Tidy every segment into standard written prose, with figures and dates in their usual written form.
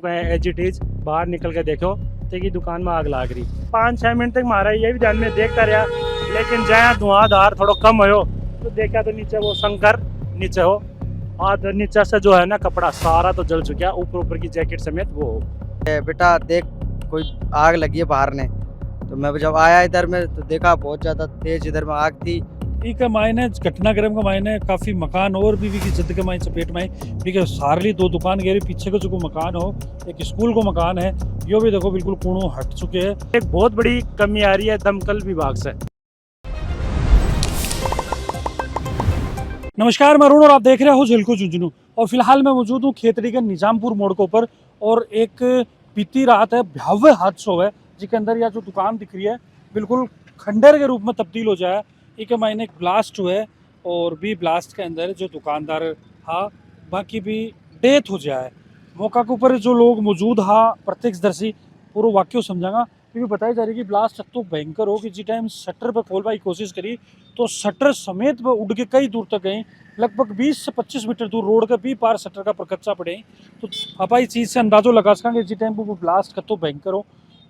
मैं as it is बाहर निकल के देखो तो की दुकान में आग लाग रही। 5-6 मिनट तक मारा ये भी ध्यान में देखता रहा, लेकिन जहाँ धुआंधार थोड़ा कम हो तो देखा तो नीचे वो शंकर नीचे हो और नीचे से जो है ना कपड़ा सारा तो जल चुका, ऊपर ऊपर की जैकेट समेत वो हो। बेटा देख कोई आग लगी है बाहर ने, तो मैं जब आया इधर में तो देखा बहुत ज्यादा तेज इधर में आग थी। का मायने घटनाक्रम का मायने काफी मकान और भी की जद के मायने चपेट में बिके सारली 2 दुकान गेरी पीछे का जो मकान हो एक स्कूल को मकान है यो भी देखो बिल्कुल कूणो हट चुके हैं। एक बहुत बड़ी कमी आ रही है दमकल विभाग से। नमस्कार, मैं अरुण और आप देख रहे हो झलको झुंझुनू और फिलहाल मैं मौजूद हूँ खेतड़ी के निजामपुर मोड़ के ऊपर और एक बीती रात है भयावह हादसा हुआ है जिसके अंदर यह जो दुकान दिख रही है बिल्कुल खंडर के रूप में तब्दील हो जाए। एक महीने एक ब्लास्ट हुआ है और भी ब्लास्ट के अंदर जो दुकानदार हा बाकी भी डेथ हो जाए। मौका के ऊपर जो लोग मौजूद हा प्रत्यक्षदर्शी पूरा वाक्य समझागा क्योंकि बताई जा रही है कि ब्लास्ट तो भयंकर हो कि जिस टाइम शटर पर खोलने की कोशिश करी तो शटर समेत पर उड़ के कई दूर तक गई, लगभग 20 से 25 मीटर दूर रोड के भी पार शटर का प्रकच्चा पड़े। तो आप इस चीज़ से अंदाजो लगा सकेंगे जिस टाइम वो ब्लास्ट कतो भयंकर हो।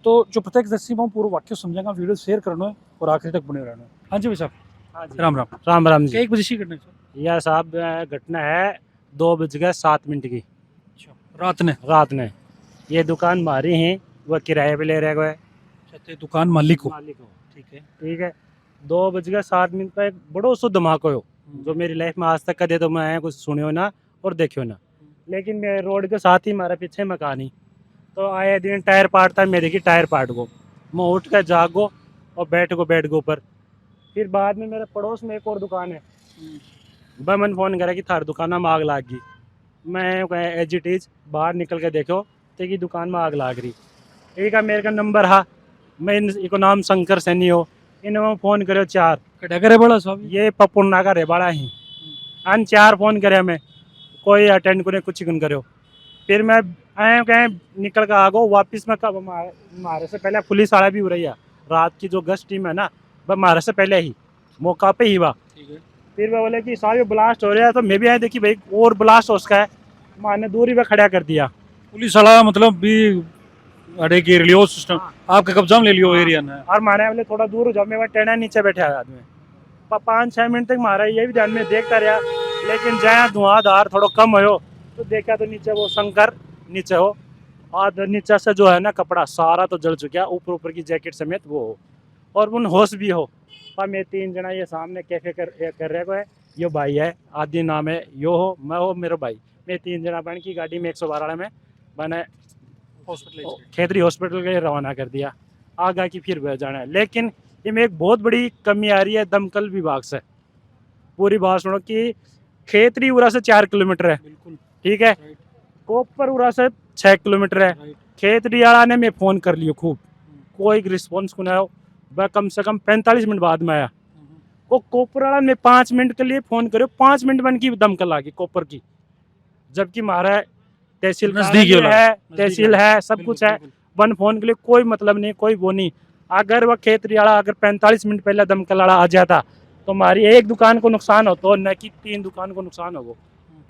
तो जो प्रत्यक्षदर्शी में पूरा वाक्य समझेगा वीडियो शेयर करना है और आखिर तक बने रहना है। हाँ जी भाई साहब, हाँ जी। राम राम। राम राम जी। 1 बजे की घटना है यह साहब घटना है 2:07 की रात ने। ये दुकान मारी है, वह किराए पे ले रहे गए दुकान मालिक हो, मालिक हो। ठीक है 2:07 पर एक बड़ो सो धमाका हो जो मेरी लाइफ में आज तक कदे तो मैं कुछ सुनियो ना और देखियो ना। लेकिन मेरे रोड के साथ ही हमारे पीछे मकान ही तो आए दिन टायर पाटता है, मेरे की टायर पाट गो, मैं उठ कर जागो और बैठ गो बेड के ऊपर। फिर बाद में मेरे पड़ोस में एक और दुकान है, वह मैंने फ़ोन करा कि थार दुकान में आग लाग गई। मैं एज इट इज बाहर निकल के देखो तो की दुकान में आग लाग रही। एक मेरे का नंबर हा, मैं इनको नाम शंकर सैनी हो, इन्होंने फ़ोन करो 4 करे बड़ा साहब ये पपुन्ना का रेबाड़ा ही अन 4 फ़ोन करे मैं, कोई अटेंड को कुछ कन करो। फिर मैं आए कहें निकल कर आ गो वापस में कब हमारे से पहले पुलिस वाला भी हो रही है, रात की जो गश्त टीम है ना वह हमारे से पहले ही मौका पे ही हुआ। फिर वह बोले कि साहब ब्लास्ट हो रहा है, तो मैं भी आए देखी भाई और ब्लास्ट हो उसका है, माने दूरी पे खड़ा कर दिया पुलिस वाला मतलब भी अड़े घेर लियो सिस्टम आपका कब्जा में ले लियो एरिया ने और मारे बोले थोड़ा दूर हो जाओ, मैं टेढ़ा नीचे बैठे आदमी 5-6 मिनट तक मारा ये भी ध्यान में देखता रहा, लेकिन जहाँ धुआंधार थोड़ा कम हो तो देखा तो नीचे वो शंकर नीचे हो और नीचे से जो है ना कपड़ा सारा तो जल चुका, ऊपर ऊपर की जैकेट समेत वो हो और उन होश भी हो। पर मैं 3 जना ये सामने कैफे कर रहे को है, यो भाई है आदि नाम है यो हो मैं हो मेरा भाई, मैं 3 जना बन की गाड़ी में 112 में मैंने खेतरी हॉस्पिटल के लिए रवाना कर दिया, आगे की फिर जाना है। लेकिन ये में एक बहुत बड़ी कमी आ रही है दमकल विभाग से। पूरी बात सुनो कि खेतरी उरा से 4 किलोमीटर है, ठीक है, कोपर उरा से 6 किलोमीटर है। खेतरी वाला ने मैं फ़ोन कर लियो खूब, कोई रिस्पॉन्स को ना हो, वह कम से कम 45 मिनट बाद में आया। वो कोपर वाला ने 5 मिनट के लिए फ़ोन करो, 5 मिनट बन की दमकल आ गई कोपर की, जबकि हमारा तहसील तहसील है सब कुछ है, वन फोन के लिए कोई मतलब नहीं, कोई वो नहीं। अगर वह खेतरी वाला अगर 45 मिनट पहले दमकल वाला आ जाता तो हमारी एक दुकान को नुकसान हो तो न कि 3 दुकान को नुकसान हो।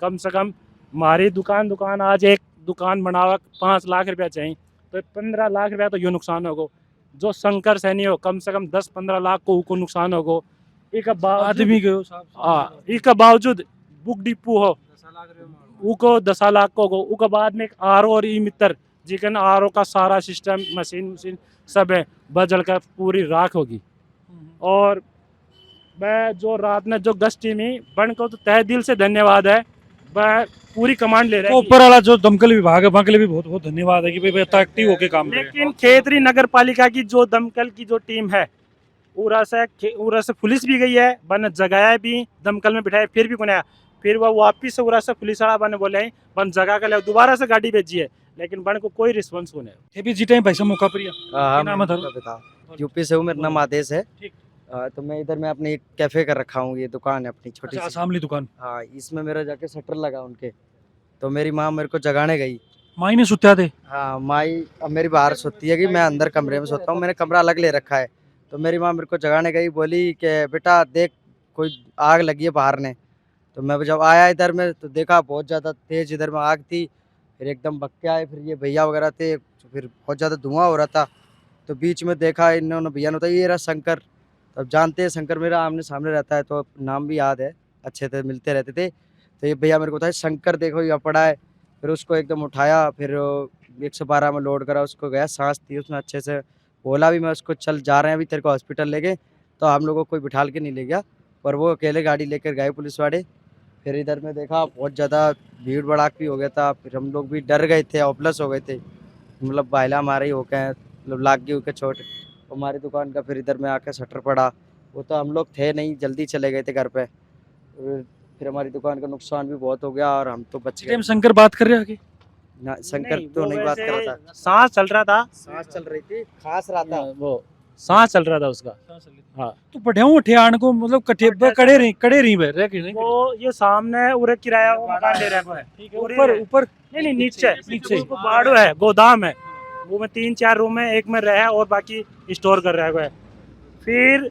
कम से कम हमारी दुकान आज एक दुकान बनावा 5 लाख रुपया चाहिए तो 15 लाख रुपया तो यो नुकसान होगो। जो शंकर सैनी हो कम से कम 10-15 लाख को नुकसान होगो। एक बावजूद बुक डिपू हो उको 10 लाख को गो उका बाद में आरओ और ई मित्र जिकन आरओ का सारा सिस्टम मशीन सब है बजल कर पूरी राख होगी। और मैं जो रात में जो गश्त टीमी बन को तो तहे दिल से धन्यवाद है, वह पूरी कमांड ले रहे हैं। ऊपर वाला जो दमकल विभाग है वहाँ के लिए भी बहुत बहुत धन्यवाद है कि भाई एक्टिव होके काम कर रहे हैं। लेकिन खेतरी नगर पालिका की जो दमकल की जो टीम है उरा से पुलिस भी गई है, बन जगाया भी दमकल में बिठाया फिर भी कोने, फिर वह वापिस से उरा से पुलिस वाला बने बोले बन जगह के लिए दोबारा से गाड़ी भेजी है, लेकिन बन को कोई रिस्पॉन्स को नहीं। अभी जी टाइम पैसा मौका पर नाम है यूपी से हूँ, मेरा नाम आदेश है। तो मैं इधर में अपनी कैफे कर रखा हूँ, ये दुकान है अपनी छोटी सी आसामली दुकान। हाँ, इसमें मेरा जाके शटर लगा उनके, तो मेरी माँ मेरे को जगाने गई। माई ने सुत्या थे। हाँ, माई अब मेरी बाहर सोती है कि मैं अंदर कमरे में सोता हूँ, मैंने कमरा अलग ले रखा है। तो मेरी माँ मेरे को जगाने गई, बोली कि बेटा देख कोई आग लगी है बाहर ने। तो मैं जब आया इधर में तो देखा बहुत ज़्यादा तेज इधर में आग थी। फिर एकदम भग के आए, फिर ये भैया वगैरह थे, तो फिर बहुत ज़्यादा धुआं हो रहा था। तो बीच में देखा इन्होंने, भैया ने बताया ये रहा शंकर। तब जानते हैं शंकर मेरा आमने सामने रहता है, तो नाम भी याद है, अच्छे से मिलते रहते थे। तो ये भैया मेरे को बताया शंकर देखो यहाँ पड़ा है। फिर उसको एकदम उठाया, फिर 112 में लोड करा, उसको गया, सांस थी उसमें अच्छे से। बोला भी मैं उसको, चल जा रहे हैं अभी तेरे को हॉस्पिटल लेके। तो हम लोगों को कोई बिठाल के नहीं ले गया, पर वो अकेले गाड़ी लेकर गए पुलिस वाले। फिर इधर में देखा बहुत ज़्यादा भीड़ भड़ाक भी हो गया था, फिर हम लोग भी डर गए थे, ऑपलेस हो गए थे, मतलब बाइला हमारे ही हो गए, मतलब लाग गई होकर चोट हमारी दुकान का। फिर इधर में आकर शटर पड़ा, वो तो हम लोग थे नहीं, जल्दी चले गए थे घर पे। फिर हमारी दुकान का नुकसान भी बहुत हो गया और हम तो बच गए। टाइम शंकर बात कर रहे हैं आगे। ना शंकर नहीं, तो वो नहीं बात कर वैसे रहा था, सांस चल रहा था, सांस चल रही थी, खास रहा था। वो सांस चल रहा था उसका। हाँ, तो बढ़ियाऊ ठियाण को मतलब कटे कड़े रही वे रह के नहीं। वो ये सामने उरे किराया वो मकान ले रहा है। ठीक है, ऊपर ऊपर नहीं नहीं, नीचे नीचे। वो बाड़ो है, गोदाम है, वो में 3-4 रूम है, एक में रहा है और बाकी स्टोर कर रहा है। फिर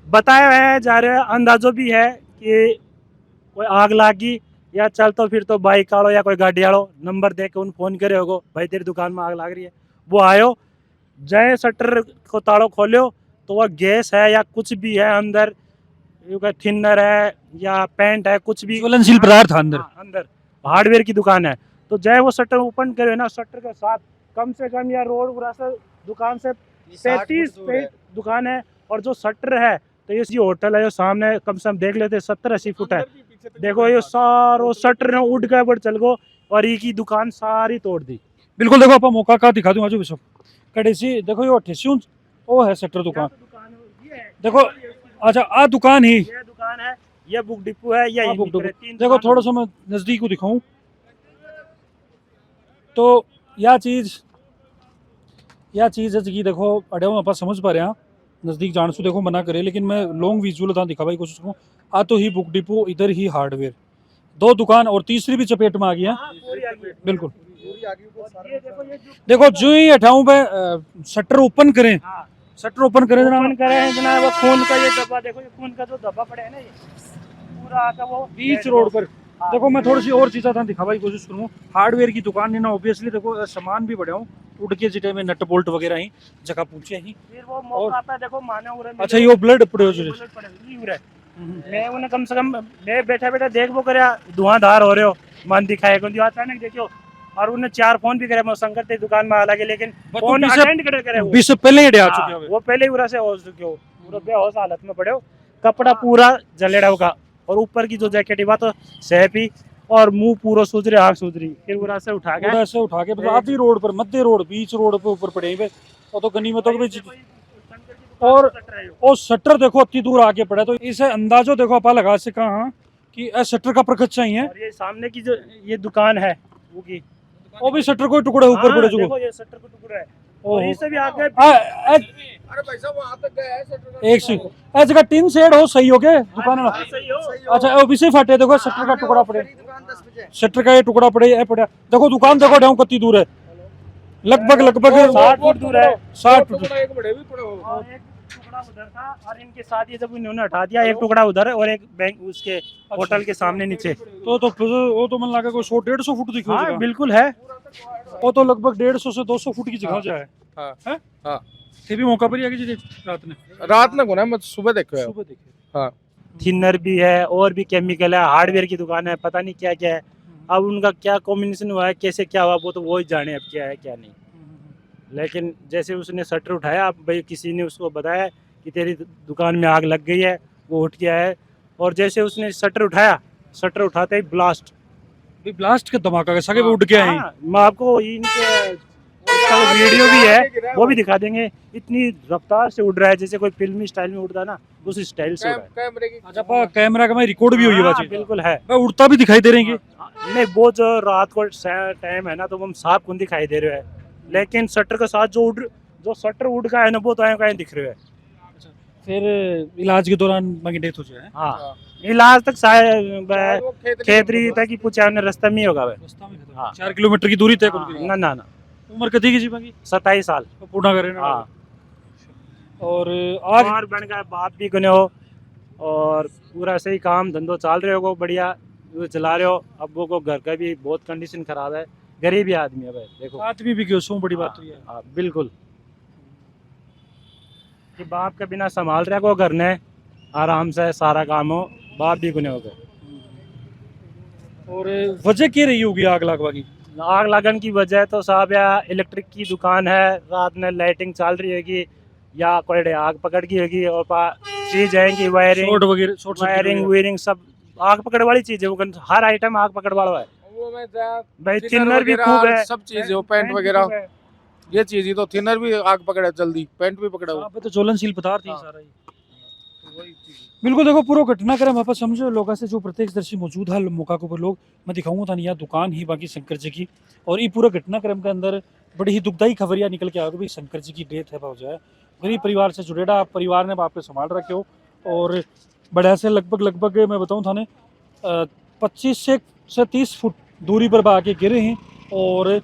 बताया है जा रहा है, अंदाजो भी है कि कोई आग लागी या चल तो फिर तो बाइक आड़ो या कोई गाड़ी आड़ो नंबर दे के उन फोन करे होगो, भाई तेरी दुकान में आग लाग रही है। वो आयो, जय शटर को ताड़ो खोलियो तो वह गैस है या कुछ भी है अंदर, थिनर है या पेंट है, कुछ भी ज्वलनशील पदार्थ था अंदर। हाँ, अंदर हार्डवेयर की दुकान है। तो जय वो शटर ओपन करे ना, शटर के साथ कम से कम या रोड पूरा से दुकान से 35 फीट दुकान है, और जो शटर है तो ये होटल है जो सामने, कम से कम देख लेते 70-80 फुट है। देखो ये सारो शटर ने उड़ गए बड़ चल गो, और ये की दुकान सारी तोड़ दी। बिल्कुल देखो, आप मौका का दिखा दूं आज सब कड़े सी देखो, ये ठेस्यूं वो है शटर दुकान। देखो, अच्छा आ दुकान ही, ये दुकान है, ये बुक डिपो है, ये बुक डिपो। तीन देखो दुकान थोड़ा है। सा मैं नजदीक को दिखाऊं तो यह चीज है जी, देखो अड़े आप समझ पा रहे हैं, नजदीक जान सु देखो मना करे, लेकिन मैं लॉन्ग विजुअल था दिखा भाई कोशिश करूँ। आ तो ही बुक डिपो, इधर ही हार्डवेयर, दो दुकान और तीसरी भी चपेट में आ गई है। हाँ, पूरी आ गई है। बिल्कुल ये देखो, ये देखो जो ही हटाऊं पे शटर ओपन करें, हाँ, शटर ओपन करें ओपन जनाब, करे हैं जनाब, वो खून का ये डब्बा देखो, ये खून का जो डब्बा पड़े है ना, ये पूरा आका वो बीच रोड पर। देखो मैं थोड़ी सी और चीज़ा था दिखा भाई कोशिश करूँ। हार्डवेयर की दुकान है ना, ऑब्वियसली देखो सामान भी बढ़िया हूँ, उड़ के जिटे में नट बोल्ट वगैरह ही जगह पूछे ही। फिर वो मौका पे देखो माने उरे अच्छा ये ब्लड पड़े मैं उन्हें कम से कम मैं बैठा बैठा देख वो करे धुआंधार हो रहे हो, मन दिखाए को अचानक देखियो, और उन्हें 4 फोन भी करे, मैं शंकर तेरी दुकान में हालांकि, लेकिन फोन अटेंड करे वो। 20 से पहले ही आ हाँ, चुके हैं। वो पहले ही उरा से हो चुके हो, पूरा बेहोश हालत में पड़े हो, कपड़ा पूरा जलेड़ा होगा, और ऊपर की जो जैकेट है तो सहपी, और मुंह पूरा सूज रहे, आँख सूज रही। फिर उरा से उठा के ऐसे उठा के मतलब आधी रोड पर, मध्य रोड, बीच रोड पे ऊपर पड़े हुए, और तो गनी में तो और शटर देखो इतनी दूर आके पड़ा, तो इसे अंदाजो देखो आप लगा से कहा कि शटर का प्रकच्चा ही है। और ये सामने की जो ये दुकान है वो की, वो भी शटर को टुकड़े ऊपर पड़े जो। देखो ये शटर का टुकड़ा है, और इससे भी आगे अरे भाई साहब वहां तक गए हैं शटर एक सी जगह टीन शेड हो सही हो गए दुकान में। सही हो। अच्छा वो भी से फटे, देखो शटर का टुकड़ा पड़े, शटर का ये टुकड़ा पड़े है पड़ा। देखो दुकान देखो डाउन कितनी दूर है, लगभग 60 फुट दूर है। 60 फुट। एक बड़े भी पड़े हो। और एक टुकड़ा उधर था, और इनके साथ ये जब इन्होंने हटा दिया, एक टुकड़ा उधर है और एक बैंक उसके होटल के सामने नीचे। तो वो तो मन लगा कोई 100-150 फुट दिखो हाँ जगह। बिल्कुल है, वो तो लगभग 150 से 200 फुट की जगह जाए। हाँ हैं? हाँ थे भी मौका पर ही आगे जी रात ने रात में गुना मैं सुबह देखो सुबह देखे। हाँ थिनर भी है और भी केमिकल है, हार्डवेयर की दुकान है, पता नहीं क्या क्या है। अब उनका क्या कॉम्बिनेशन हुआ है, कैसे क्या हुआ, वो तो वो ही जाने अब क्या है क्या नहीं। लेकिन जैसे उसने शटर उठाया, अब भाई किसी ने उसको बताया कि तेरी दुकान में आग लग गई है, वो उठ गया है, और जैसे उसने शटर उठाया, शटर उठाते ही ब्लास्ट, ब्लास्ट के धमाका के सगे उड़ गया है। हाँ, मैं आपको इनके इसका वीडियो भी है, वो भी दिखा देंगे। इतनी रफ्तार से उड़ रहा है जैसे कोई फिल्मी स्टाइल में उड़ता ना, उस स्टाइल से उड़ रहा है। कैमरे की अच्छा कैमरा का मैं रिकॉर्ड भी हुई है हाँ, बात, बिल्कुल है। मैं उड़ता भी दिखाई दे रही है। नहीं वो जो रात को टाइम है ना, तो वो हम साफ कौन दिखाई दे रहे हैं, लेकिन शटर के साथ जो शटर उड़ का है ना, वो तो कहीं दिख रहे हैं। फिर इलाज के दौरान बाकी डेथ हो जाए। हाँ, इलाज तक शायद खेतरी तक ही पूछा हमने, रास्ते में ही होगा भाई। रास्ता में खत्म। हाँ। 4 किलोमीटर की दूरी तय कर दी। ना ना ना, उम्र कती की जी बाकी 27 साल। पूर्ण करे ना। हाँ, और आज और बन गए बाप भी गुने हो, और पूरा सही काम धंधो चल रहे हो बढ़िया, वो चला रहे हो। अब वो को घर का भी बहुत कंडीशन खराब है, गरीब ही आदमी है भाई, देखो। आदमी भी क्यों सो बड़ी बात हुई है। हाँ, बिल्कुल कि बाप के बिना संभाल रहा को घर ने आराम से सारा काम हो, बाप भी गुने हो गए। और वजह क्या रही होगी आग लगवा की? आग लगन की वजह तो साहब या इलेक्ट्रिक की दुकान है, रात में लाइटिंग चल रही होगी या कोई आग पकड़ गई होगी, और चीज है कि वायरिंग शॉर्ट वगैरह, शॉर्ट वायरिंग वीयरिंग सब आग पकड़ वाली चीज है, वो हर आइटम आग पकड़ वाला है वो में जा भाई। थिनर थिनर भी वगैरह खूब है, सब चीज है, पेंट वगैरह ये चीज ही तो थिनर भी आग पकड़ा जल्दी, पेंट भी पकड़ा यहाँ पे तो ज्वलनशील पदार्थ ही हाँ। सारा ही। वही चीज। बिल्कुल देखो पूरा घटनाक्रम आप समझो, लोगों से जो प्रत्यक्षदर्शी मौजूद है मौका के ऊपर लोग, मैं दिखाऊंगा था नहीं, यहाँ दुकान ही बाकी शंकर जी की, और ये पूरा घटनाक्रम के अंदर बड़ी ही दुखदाई खबरियाँ निकल के आ गई। शंकर जी की डेथ है हो जाए, गरीब परिवार से जुड़ेड़ा परिवार ने बाप पे संभाल रखे हो, और बड़ा से लगभग मैं बताऊँ थाने 25 से 30 फुट दूरी पर आके गिरे हैं, और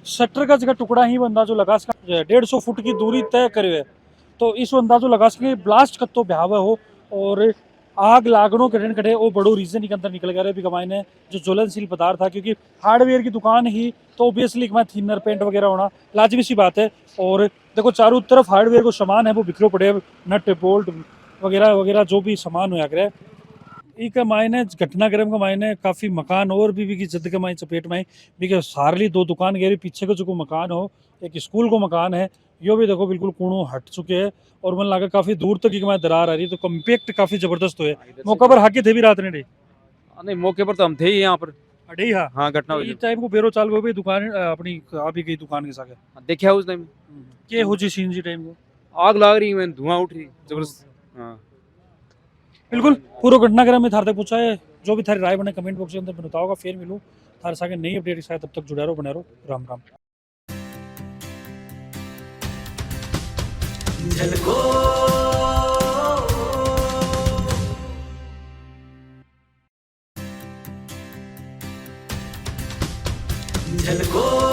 शटर का जगह टुकड़ा ही बंदा जो लगा सका 150 फुट की दूरी तय करे है, तो इस अंदाजो लगा सके ब्लास्ट कत्तो ब्याव हो, और आग लागनों कठिन कटे वो बड़ो रीजन के अंदर निकल गया भी कमाने जो ज्वलनशील पदार्थ था, क्योंकि हार्डवेयर की दुकान ही तो ऑब्वियसली मैं थिनर पेंट वगैरह होना लाजमी सी बात है। और देखो चारों तरफ हार्डवेयर को सामान है वो बिखरो पड़े, नट बोल्ट वगैरह वगैरह जो भी सामान होया करे। एक मायने घटनाक्रम के मायने काफ़ी मकान और भी की जद के मायने चपेट में भी सारली 2 दुकान गए, पीछे को जो मकान हो एक स्कूल को मकान है, यो भी देखो बिल्कुल कूणो हट चुके हैं, और मन लगा काफ़ी दूर तक की दरार आ रही है, तो कम्पैक्ट काफ़ी ज़बरदस्त हुए। मौका पर हाके थे भी रात ने डे नहीं, मौके पर तो हम थे ही यहाँ पर। अडे हाँ हाँ, घटना हुई इस टाइम को बेरो चाल गई दुकान अपनी आ भी गई दुकान के साथ देखा उस टाइम के हो जी सीन जी टाइम को आग लग रही, मैं धुआं उठ रही जबरदस्त। हाँ बिल्कुल पूरा घटनाक्रम में थारे तक पूछा है, जो भी थारी राय बने कमेंट बॉक्स के अंदर बताओगा, फिर मिलूँ थारे साथ नई अपडेट के साथ, तब तक जुड़ा रहो बने रहो, राम राम। झलको